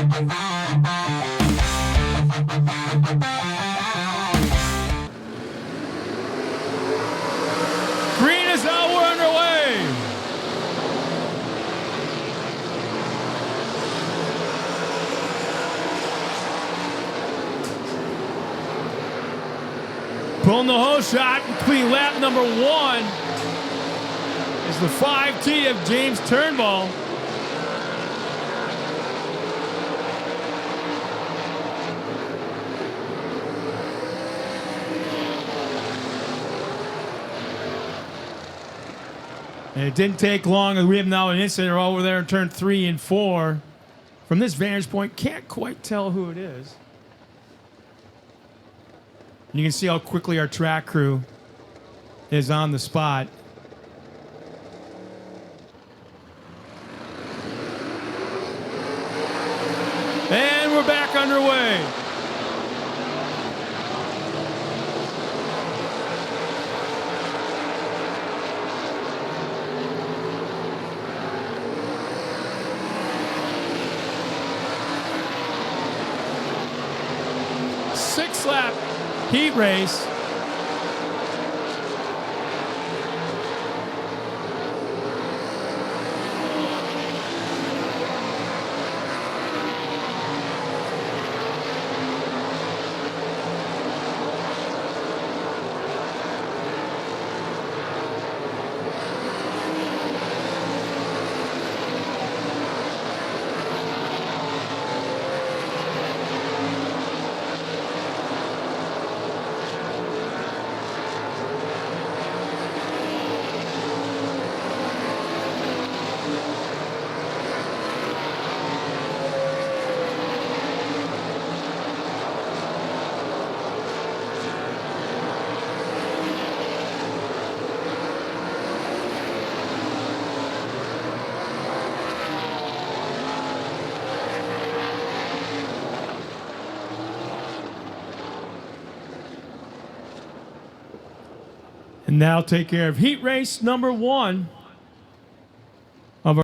Green is out, we're underway. Pulling the hose shot, completing lap number 1 is the 5T of James Turnbull. And it didn't take long. We have now an incident over there in turn 3 and 4. From this vantage point, can't quite tell who it is. And you can see how quickly our track crew is on the spot. And we're back underway. Six-lap heat race. And now take care of heat race number 1.